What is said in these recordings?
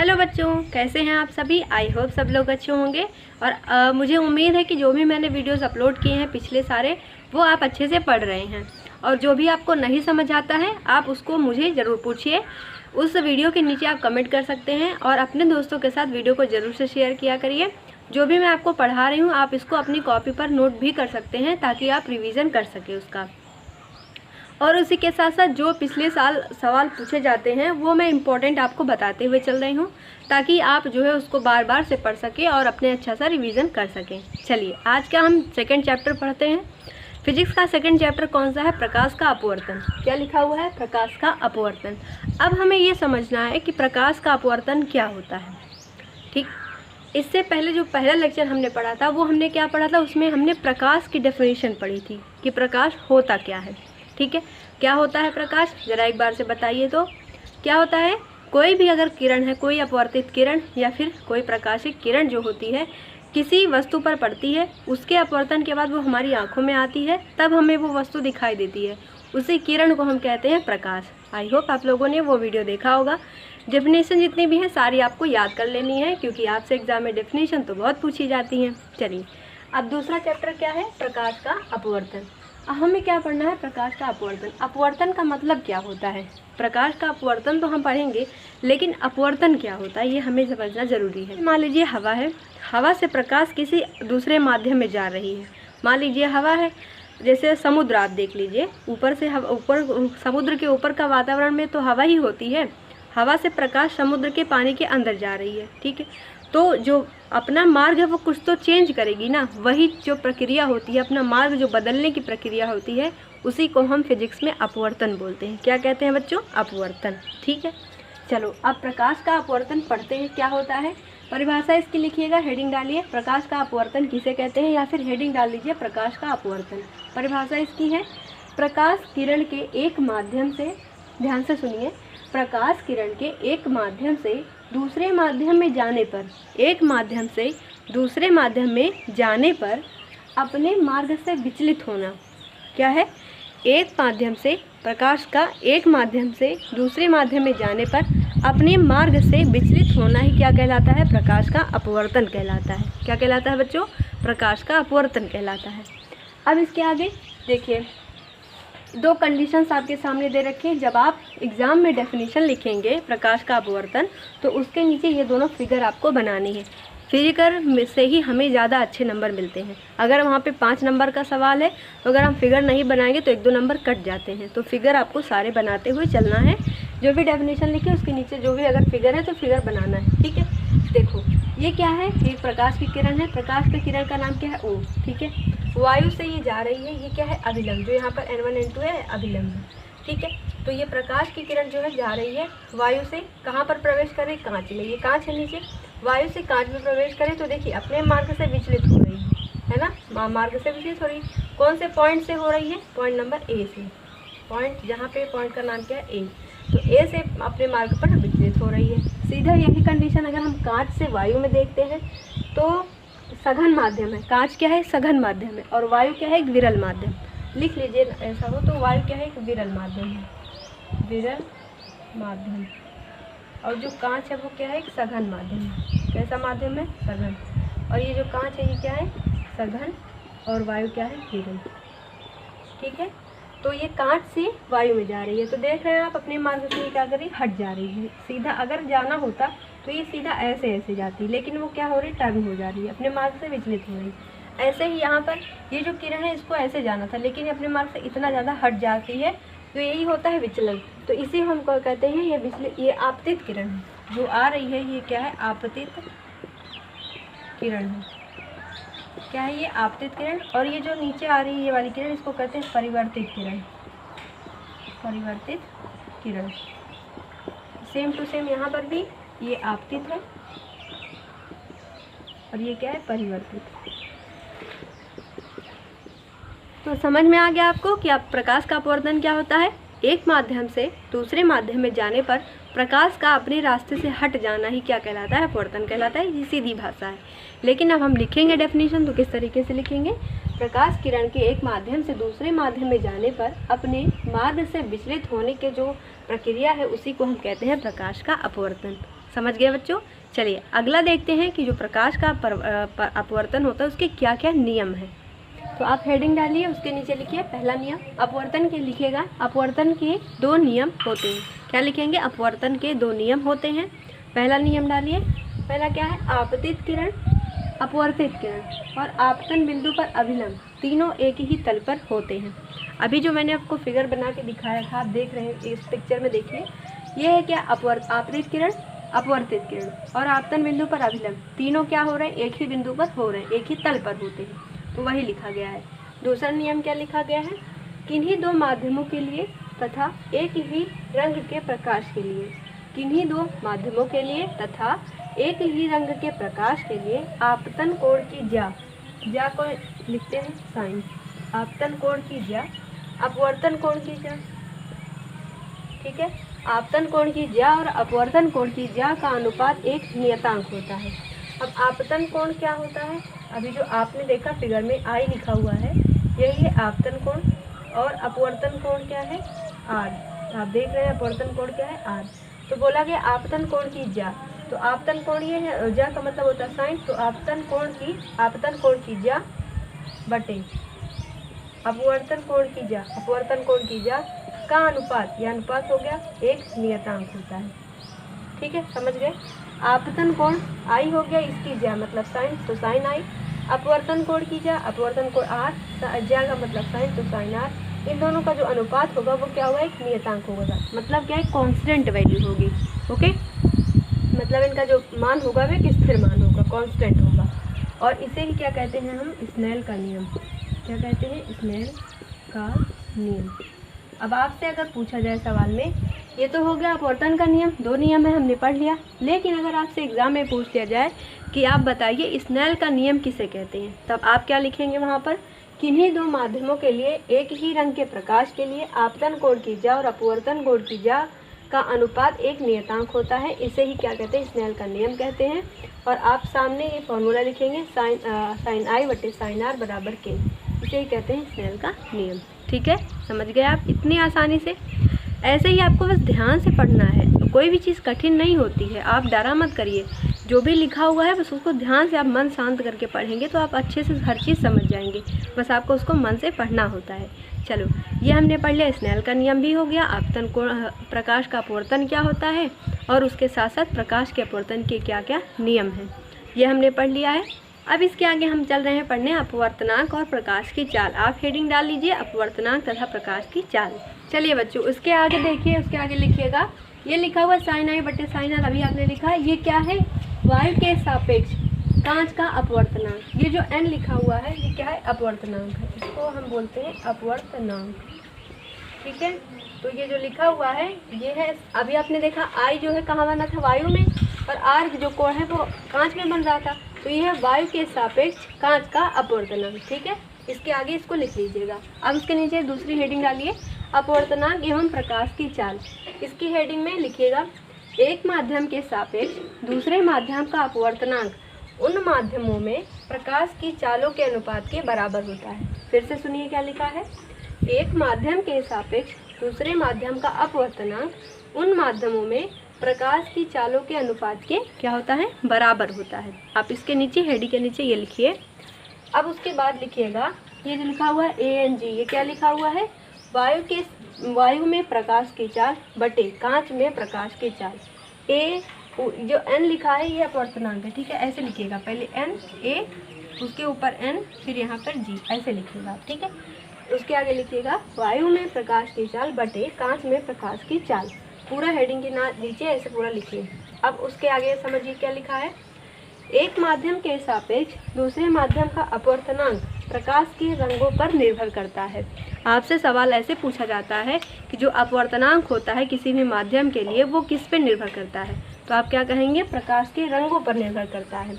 Hello बच्चों, कैसे हैं आप सभी। आई होप सब लोग अच्छे होंगे। और मुझे उम्मीद है कि जो भी मैंने वीडियोस अपलोड किए हैं पिछले सारे, वो आप अच्छे से पढ़ रहे हैं। और जो भी आपको नहीं समझ आता है आप उसको मुझे ज़रूर पूछिए। उस वीडियो के नीचे आप कमेंट कर सकते हैं और अपने दोस्तों के साथ वीडियो को ज़रूर से शेयर किया करिए। जो भी मैं आपको पढ़ा रही हूँ आप इसको अपनी कॉपी पर नोट भी कर सकते हैं ताकि आप रिविज़न कर सकें उसका। और उसी के साथ साथ जो पिछले साल सवाल पूछे जाते हैं वो मैं इम्पोर्टेंट आपको बताते हुए चल रही हूँ ताकि आप जो है उसको बार बार से पढ़ सकें और अपने अच्छा सा रिवीजन कर सकें। चलिए आज का हम सेकंड चैप्टर पढ़ते हैं। फिजिक्स का सेकंड चैप्टर कौन सा है? प्रकाश का अपवर्तन। क्या लिखा हुआ है? प्रकाश का अपवर्तन। अब हमें ये समझना है कि प्रकाश का अपवर्तन क्या होता है। ठीक, इससे पहले जो पहला लेक्चर हमने पढ़ा था वो हमने क्या पढ़ा था, उसमें हमने प्रकाश की डेफिनेशन पढ़ी थी कि प्रकाश होता क्या है। ठीक है, क्या होता है प्रकाश, ज़रा एक बार से बताइए तो क्या होता है। कोई भी अगर किरण है, कोई अपवर्तित किरण या फिर कोई प्रकाशिक किरण जो होती है किसी वस्तु पर पड़ती है, उसके अपवर्तन के बाद वो हमारी आंखों में आती है, तब हमें वो वस्तु दिखाई देती है। उसी किरण को हम कहते हैं प्रकाश। आई होप आप लोगों ने वो वीडियो देखा होगा। डेफिनेशन जितनी भी हैं सारी आपको याद कर लेनी है क्योंकि आपसे एग्जाम में डेफिनेशन तो बहुत पूछी जाती हैं। चलिए अब दूसरा चैप्टर क्या है? प्रकाश का अपवर्तन। हमें क्या पढ़ना है? प्रकाश का अपवर्तन। अपवर्तन का मतलब क्या होता है? प्रकाश का अपवर्तन तो हम पढ़ेंगे, लेकिन अपवर्तन क्या होता है ये हमें समझना जरूरी है। मान लीजिए हवा है, हवा से प्रकाश किसी दूसरे माध्यम में जा रही है। मान लीजिए हवा है, जैसे समुद्र आप देख लीजिए, ऊपर से ऊपर समुद्र के ऊपर का वातावरण में तो हवा ही होती है। हवा से प्रकाश समुद्र के पानी के अंदर जा रही है। ठीक है, तो जो अपना मार्ग है वो कुछ तो चेंज करेगी ना, वही जो प्रक्रिया होती है, अपना मार्ग जो बदलने की प्रक्रिया होती है, उसी को हम फिजिक्स में अपवर्तन बोलते हैं। क्या कहते हैं बच्चों? अपवर्तन। ठीक है, चलो अब प्रकाश का अपवर्तन पढ़ते हैं क्या होता है। परिभाषा इसकी लिखिएगा, हेडिंग डालिए प्रकाश का अपवर्तन किसे कहते हैं, या फिर हेडिंग डाल दीजिए प्रकाश का अपवर्तन। परिभाषा इसकी है, प्रकाश किरण के एक माध्यम से, ध्यान से सुनिए, प्रकाश किरण के एक माध्यम से दूसरे माध्यम में जाने पर, एक माध्यम से दूसरे माध्यम में जाने पर अपने मार्ग से विचलित होना। क्या है? एक माध्यम से, प्रकाश का एक माध्यम से दूसरे माध्यम में जाने पर अपने मार्ग से विचलित होना ही क्या कहलाता है? प्रकाश का अपवर्तन कहलाता है। क्या कहलाता है बच्चों? प्रकाश का अपवर्तन कहलाता है। अब इसके आगे देखिए, दो कंडीशंस आपके सामने दे रखे हैं। जब आप एग्ज़ाम में डेफिनेशन लिखेंगे प्रकाश का अपवर्तन, तो उसके नीचे ये दोनों फिगर आपको बनानी है। फिगर में से ही हमें ज़्यादा अच्छे नंबर मिलते हैं। अगर वहाँ पे 5 नंबर का सवाल है तो अगर हम फिगर नहीं बनाएंगे तो 1-2 नंबर कट जाते हैं। तो फिगर आपको सारे बनाते हुए चलना है। जो भी डेफिनेशन लिखे उसके नीचे जो भी अगर फिगर है तो फिगर बनाना है। ठीक है, देखो ये क्या है? एक प्रकाश की किरण है। प्रकाश की किरण का नाम क्या है? ओ। ठीक है, वायु से ये जा रही है। ये क्या है? अभिलंब। जो यहाँ पर N1 N2 है अभिलंब है। ठीक है, तो ये प्रकाश की किरण जो है जा रही है वायु से, कहाँ पर प्रवेश करे? कांच में। ये कांच है नीचे, वायु से कांच में प्रवेश करे तो देखिए अपने मार्ग से विचलित हो रही है ना, मार्ग से विचलित हो रही है। कौन से पॉइंट से हो रही है? पॉइंट नंबर ए से। पॉइंट जहाँ पे पॉइंट का नाम क्या है? ए। तो ए से अपने मार्ग पर विचलित हो रही है। सीधा यही कंडीशन अगर हम कांच से वायु में देखते हैं तो सघन माध्यम है। कांच क्या है? सघन माध्यम है। और वायु क्या है? एक विरल माध्यम। लिख लीजिए ऐसा हो तो, वायु क्या है? एक विरल माध्यम है, विरल माध्यम। और जो कांच है वो क्या है? एक सघन माध्यम है। कैसा माध्यम है? सघन। और ये जो कांच है ये क्या है? सघन। और वायु क्या है? विरल। ठीक है, तो ये कांच से वायु में जा रही है। तो देख रहे हैं आप अपने मार्ग से क्या कर रही है? हट जा रही है। सीधा अगर जाना होता तो ये सीधा ऐसे ऐसे जाती, लेकिन वो क्या हो रही? टर्न हो जा रही है, अपने मार्ग से विचलित हो रही। ऐसे ही यहाँ पर ये जो किरण है इसको ऐसे जाना था, लेकिन अपने मार्ग से इतना ज़्यादा हट जाती है, तो यही होता है विचलन। तो इसी हम कहते हैं ये विचलित, ये आपतित किरण है जो आ रही है। ये क्या है? आपतित किरण है। क्या है ये? आपतित किरण। और ये जो नीचे आ रही है ये वाली किरण, इसको कहते हैं परिवर्तित किरण। परिवर्तित किरण। सेम टू सेम यहाँ पर भी ये आपतित है और ये क्या है? परिवर्तित। तो समझ में आ गया आपको कि आप प्रकाश का अपवर्तन क्या होता है? एक माध्यम से दूसरे माध्यम में जाने पर प्रकाश का अपने रास्ते से हट जाना ही क्या कहलाता है? अपवर्तन कहलाता है। ये सीधी भाषा है। लेकिन अब हम लिखेंगे डेफिनेशन तो किस तरीके से लिखेंगे? प्रकाश किरण के एक माध्यम से दूसरे माध्यम में जाने पर अपने मार्ग से विचलित होने के जो प्रक्रिया है उसी को हम कहते हैं प्रकाश का अपवर्तन। समझ गए बच्चों। चलिए अगला देखते हैं कि जो प्रकाश का अपवर्तन होता है उसके क्या क्या नियम हैं। तो आप हेडिंग डालिए, उसके नीचे लिखिए पहला नियम। अपवर्तन के लिखिएगा, अपवर्तन के 2 नियम होते हैं। क्या लिखेंगे? अपवर्तन के 2 नियम होते हैं। पहला नियम डालिए। पहला क्या है? आपतित किरण, अपवर्तित किरण और आपतन बिंदु पर अभिलंब तीनों एक ही तल पर होते हैं। अभी जो मैंने आपको फिगर बना के दिखाया था, आप देख रहे हैं इस पिक्चर में, देखिए ये है क्या? आपतित किरण, अपवर्तित किरण और आपतन बिंदु पर अभिलंब तीनों क्या हो रहे हैं? एक ही बिंदु पर हो रहे हैं, एक ही तल पर होते हैं। तो वही लिखा गया है। दूसरा नियम क्या लिखा गया है? किन्हीं 2 माध्यमों के लिए तथा एक ही रंग के प्रकाश के लिए, किन्हीं 2 माध्यमों के लिए तथा एक ही रंग के प्रकाश के लिए आपतन कोण की ज्या को लिखते हैं साइन, आपतन कोण की ज्या, अपवर्तन कोण की ज्या। ठीक है, आपतन कोण की ज्या और अपवर्तन कोण की ज्या का अनुपात एक नियतांक होता है। अब आपतन कोण क्या होता है? अभी जो आपने देखा फिगर में आई लिखा हुआ है, यही है आपतन कोण। और अपवर्तन कोण क्या है? आर। आप देख रहे हैं अपवर्तन कोण क्या है? आर। तो बोला गया आपतन कोण की ज्या, तो आपतन कोण ये है, ज्या का मतलब होता है साइन, तो आपतन कोण की ज्या बटे अपवर्तन कोण की ज्या का अनुपात, यह अनुपात हो गया एक नियतांक होता है। ठीक है, समझ गए। आपतन कोण आई हो गया, इसकी ज्या मतलब साइन, तो साइन आई। अपवर्तन कोण की ज्या, अपवर्तन कोण आर, ज्या का मतलब साइन, तो साइन आर। इन दोनों का जो अनुपात होगा वो क्या होगा? एक नियतांक होगा। मतलब क्या है? कांस्टेंट वैल्यू होगी। ओके, मतलब इनका जो मान होगा वह एक स्थिर मान होगा, कांस्टेंट होगा। और इसे ही क्या कहते हैं हम? स्नेल का नियम। क्या कहते हैं? स्नेल का नियम। अब आपसे अगर पूछा जाए सवाल में, ये तो हो गया अपवर्तन का नियम, 2 नियम है, हमने पढ़ लिया। लेकिन अगर आपसे एग्जाम में पूछ लिया जाए कि आप बताइए स्नेल का नियम किसे कहते हैं, तब आप क्या लिखेंगे वहाँ पर? किन्हीं 2 माध्यमों के लिए एक ही रंग के प्रकाश के लिए आपतन कोण की ज्या और अपवर्तन कोण की ज्या का अनुपात एक नियतांक होता है। इसे ही क्या कहते हैं? स्नेल का नियम कहते हैं। और आप सामने ये फॉर्मूला लिखेंगे, साइन आई बटे साइन आर बराबर के। इसे ही कहते हैं स्नेल का नियम। ठीक है, समझ गए आप इतनी आसानी से। ऐसे ही आपको बस ध्यान से पढ़ना है, कोई भी चीज़ कठिन नहीं होती है। आप डरा मत करिए, जो भी लिखा हुआ है बस उसको ध्यान से आप मन शांत करके पढ़ेंगे तो आप अच्छे से हर चीज़ समझ जाएंगे। बस आपको उसको मन से पढ़ना होता है। चलो, ये हमने पढ़ लिया, स्नेल का नियम भी हो गया, आपतन कोण, प्रकाश का अपवर्तन क्या होता है और उसके साथ साथ प्रकाश के अपवर्तन के क्या क्या नियम हैं, ये हमने पढ़ लिया है। अब इसके आगे हम चल रहे हैं पढ़ने अपवर्तनांक और प्रकाश की चाल। आप हेडिंग डाल लीजिए अपवर्तनांक तथा प्रकाश की चाल। चलिए बच्चों, उसके आगे देखिए, उसके आगे लिखिएगा, ये लिखा हुआ साइन आई बटे साइन आर, अभी आपने लिखा है, ये क्या है? वायु के सापेक्ष कांच का अपवर्तनांक। ये जो n लिखा हुआ है ये क्या है? अपवर्तनांक है, इसको हम बोलते हैं अपवर्तनांक। ठीक है, तो ये जो लिखा हुआ है ये है, अभी आपने देखा आई जो है कहाँ बना था? वायु में, और आर जो कोण है वो कांच में बन रहा था, तो ये है वायु के सापेक्ष कांच का अपवर्तनांक। ठीक है, इसके आगे इसको लिख लीजिएगा। अब उसके नीचे दूसरी हेडिंग डालिए, अपवर्तनांक एवं प्रकाश की चाल। इसकी हेडिंग में लिखिएगा, एक माध्यम के सापेक्ष दूसरे माध्यम का अपवर्तनांक उन माध्यमों में प्रकाश की चालों के अनुपात के बराबर होता है। फिर से सुनिए क्या लिखा है, एक माध्यम के सापेक्ष दूसरे माध्यम का अपवर्तनांक उन माध्यमों में प्रकाश की चालों के अनुपात के क्या होता है? बराबर होता है। आप इसके नीचे हेडिंग के नीचे ये लिखिए। अब उसके बाद लिखिएगा, ये जो लिखा हुआ है ANG, ये क्या लिखा हुआ है? वायु में प्रकाश की चाल बटे कांच में प्रकाश की चाल। ए जो n लिखा है ये अपवर्तनांक है। ठीक है, ऐसे लिखिएगा, पहले n a, उसके ऊपर n, फिर यहाँ पर g, ऐसे लिखिएगा। ठीक है, उसके आगे लिखिएगा वायु में प्रकाश की चाल बटे कांच में प्रकाश की चाल। पूरा हेडिंग के नीचे ऐसे पूरा लिखिए। अब उसके आगे समझिए क्या लिखा है, एक माध्यम के सापेक्ष दूसरे माध्यम का अपवर्तनांक प्रकाश के रंगों पर निर्भर करता है। आपसे सवाल ऐसे पूछा जाता है कि जो अपवर्तनांक होता है किसी भी माध्यम के लिए वो किस पर निर्भर करता है, तो आप क्या कहेंगे? प्रकाश के रंगों पर निर्भर करता है।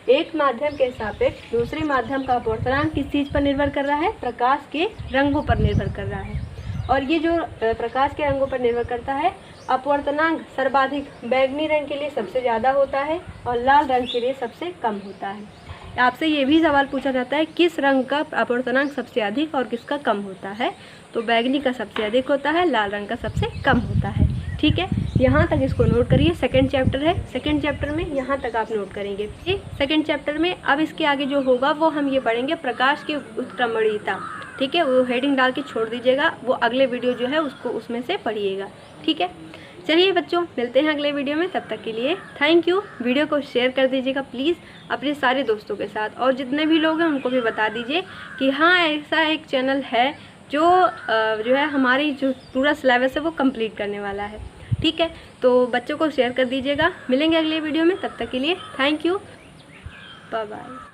एक माध्यम के सापेक्ष दूसरे माध्यम का अपवर्तनांक किस चीज़ पर निर्भर कर रहा है? प्रकाश के रंगों पर निर्भर कर रहा है। और ये जो प्रकाश के रंगों पर निर्भर करता है, अपवर्तनांक सर्वाधिक बैंगनी रंग के लिए सबसे ज़्यादा होता है और लाल रंग के लिए सबसे कम होता है। आपसे ये भी सवाल पूछा जाता है किस रंग का अपवर्तनांक सबसे अधिक और किसका कम होता है, तो बैंगनी का सबसे अधिक होता है, लाल रंग का सबसे कम होता है। ठीक है, यहाँ तक इसको नोट करिए। सेकंड चैप्टर है, सेकंड चैप्टर में यहाँ तक आप नोट करेंगे। ठीक, सेकंड चैप्टर में अब इसके आगे जो होगा वो हम ये पढ़ेंगे प्रकाश की उत्क्रमणीयता। ठीक है, वो हेडिंग डाल के छोड़ दीजिएगा, वो अगले वीडियो जो है उसको उसमें से पढ़िएगा। ठीक है, चलिए बच्चों, मिलते हैं अगले वीडियो में। तब तक के लिए थैंक यू। वीडियो को शेयर कर दीजिएगा प्लीज़ अपने सारे दोस्तों के साथ, और जितने भी लोग हैं उनको भी बता दीजिए कि हाँ ऐसा एक चैनल है जो है हमारी जो पूरा सिलेबस है वो कंप्लीट करने वाला है। ठीक है, तो बच्चों को शेयर कर दीजिएगा। मिलेंगे अगले वीडियो में, तब तक के लिए थैंक यू, बाय बाय।